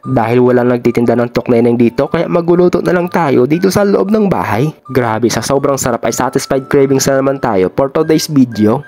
Dahil walang nagtitinda ng tokneneng dito, kaya magluluto na lang tayo dito sa loob ng bahay. Grabe, sa sobrang sarap ay satisfied cravings na naman tayo for today's video.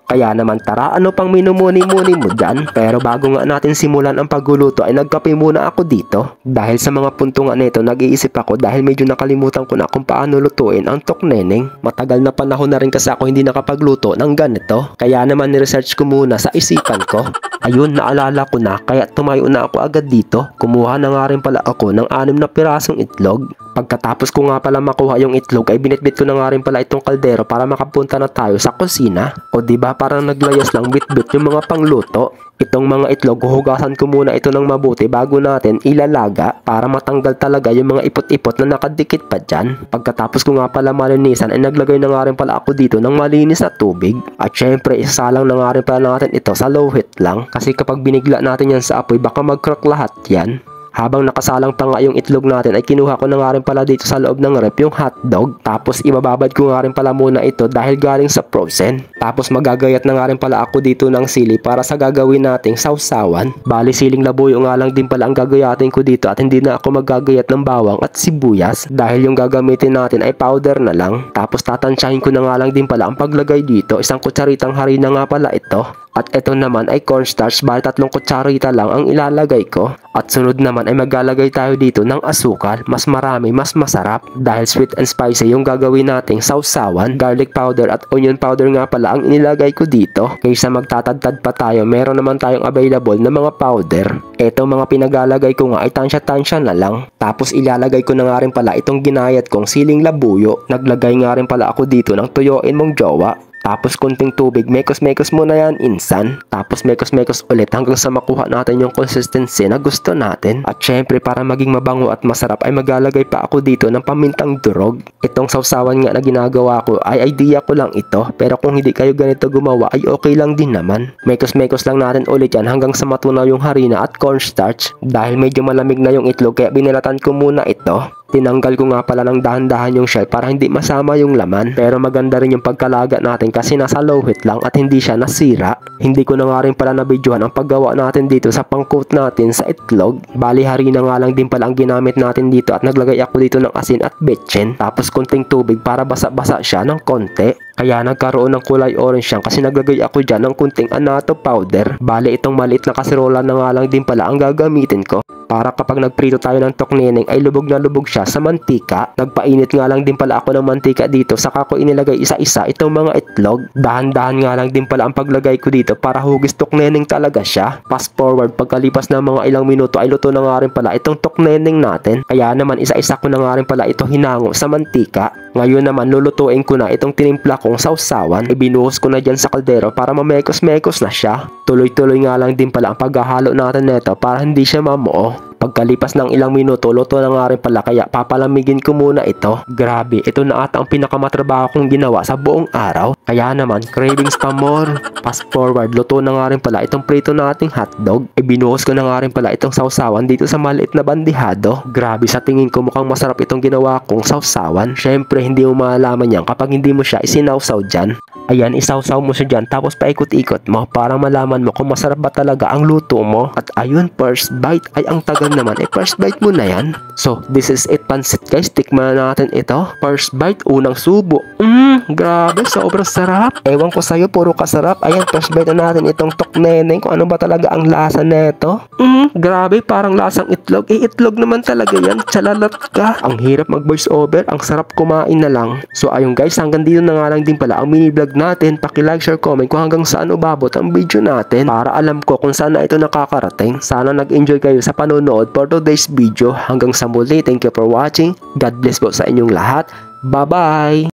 Kaya naman tara, ano pang minumuni-muni mo dyan? Pero bago nga natin simulan ang pagluluto ay nagkape muna ako dito. Dahil sa mga punto nga nito, nag-iisip ako dahil medyo nakalimutan ko na kung paano lutuin ang tokneneng. Matagal na panahon na rin kasi ako hindi nakapagluto ng ganito. Kaya naman niresearch ko muna sa isipan ko. Ayun, naalala ko na, kaya tumayo na ako agad dito. Kumuha na nga rin pala ako ng 6 na pirasong itlog. Pagkatapos ko nga pala makuha yung itlog ay binitbit ko na nga rin pala itong kaldero para makapunta na tayo sa kusina. O diba parang naglayas lang bitbit yung mga pangluto. Itong mga itlog, huhugasan ko muna ito ng mabuti bago natin ilalaga para matanggal talaga yung mga ipot-ipot na nakadikit pa dyan. Pagkatapos ko nga pala malinisan ay naglagay na nga rin pala ako dito ng malinis na tubig. At syempre isasalang na nga rin pala natin ito sa low heat lang kasi kapag binigla natin yan sa apoy baka mag-crack lahat yan. Habang nakasalang pa nga yung itlog natin ay kinuha ko na nga rin pala dito sa loob ng rep yung hotdog. Tapos ibababad ko nga rin pala muna ito dahil galing sa frozen. Tapos magagayat na nga rin pala ako dito ng sili para sa gagawin nating sausawan. Bali siling labuyo nga lang din pala ang gagayatin ko dito at hindi na ako magagayat ng bawang at sibuyas dahil yung gagamitin natin ay powder na lang. Tapos tatansyahin ko na nga lang din pala ang paglagay dito. Isang kutsaritang harina nga pala ito. At ito naman ay cornstarch, bali 3 kutsarita lang ang ilalagay ko. At sunod naman ay maglalagay tayo dito ng asukal, mas marami, mas masarap. Dahil sweet and spicy yung gagawin nating sausawan, garlic powder at onion powder nga pala ang inilagay ko dito. Kaysa magtatadtad pa tayo, meron naman tayong available na mga powder. Ito mga pinagalagay ko nga ay tansya-tansya na lang. Tapos ilalagay ko na nga rin pala itong ginayat kong siling labuyo. Naglagay nga rin pala ako dito ng tuyuin mong jowa. Tapos konting tubig, mekos-mekos muna yan insan. Tapos mekos-mekos ulit hanggang sa makuha natin yung consistency na gusto natin. At syempre para maging mabango at masarap ay maglalagay pa ako dito ng pamintang durog. Itong sausawan nga na ginagawa ko ay idea ko lang ito. Pero kung hindi kayo ganito gumawa ay okay lang din naman. Mekos-mekos lang natin ulit yan hanggang sa matunaw yung harina at cornstarch. Dahil medyo malamig na yung itlog kaya binilatan ko muna ito. Tinanggal ko nga pala ng dahan-dahan yung shell para hindi masama yung laman. Pero maganda rin yung pagkalaga natin kasi nasa low heat lang at hindi siya nasira. Hindi ko na nga rin pala nabidyohan ang paggawa natin dito sa pang-coat natin sa itlog. Bali harina nga lang din pala ang ginamit natin dito at naglagay ako dito ng asin at betchin. Tapos konting tubig para basa-basa siya ng konti. Kaya nagkaroon ng kulay orange siya kasi naglagay ako dyan ng kunting annatto powder. Bali itong maliit na kaserola na nga lang din pala ang gagamitin ko. Para kapag nagprito tayo ng tokneneng ay lubog na lubog siya sa mantika. Nagpainit nga lang din pala ako ng mantika dito saka ko inilagay isa-isa itong mga itlog. Dahan-dahan nga lang din pala ang paglagay ko dito para hugis tokneneng talaga siya. Fast forward, pagkalipas ng mga ilang minuto ay luto na nga rin pala itong tokneneng natin. Kaya naman isa-isa ko na nga rin pala ito hinango sa mantika. Ngayon naman lulutuin ko na itong tinimpla kong sausawan. Ibinuhos ko na dyan sa kaldero para mamekos-mekos na siya. Tuloy-tuloy nga lang din pala ang paghahalo natin nito para hindi siya mamuo. Pagkalipas ng ilang minuto, luto na nga rin pala kaya papalamigin ko muna ito. Grabe, ito na ata ang pinakamatrabaho kong ginawa sa buong araw. Kaya naman, cravings pa more. Fast forward, luto na nga rin pala itong prito nating hotdog. Ibinuhos ko na nga rin pala itong sausawan dito sa maliit na bandihado. Grabe, sa tingin ko mukhang masarap itong ginawa kong sausawan. Syempre, hindi mo malalaman yan kapag hindi mo siya isinawsaw dyan. Ayan, isawsaw mo siya dyan tapos paikot-ikot mo para malaman mo kung masarap ba talaga ang luto mo. At ayun, first bite ay ang tagal naman. First bite mo na yan. So, this is it pansit guys. Tikman natin ito. First bite, unang subo. Grabe, sobrang sarap. Ewan ko sa'yo, puro kasarap. Ayan, first bite na natin itong tokneneng. Kung ano ba talaga ang lasa neto. Grabe, parang lasang itlog. Itlog naman talaga yan. Tsalalat ka. Ang hirap mag voice over. Ang sarap kumain na lang. So, ayun guys, hanggang dito na nga lang din pala ang mini vlog natin. Paki-like, share, comment kung hanggang saan ubabot ang video natin para alam ko kung saan na ito nakakarating. Sana nag-enjoy kayo sa panonood for today's video. Hanggang sa muli, thank you for watching. God bless po sa inyong lahat. Bye-bye!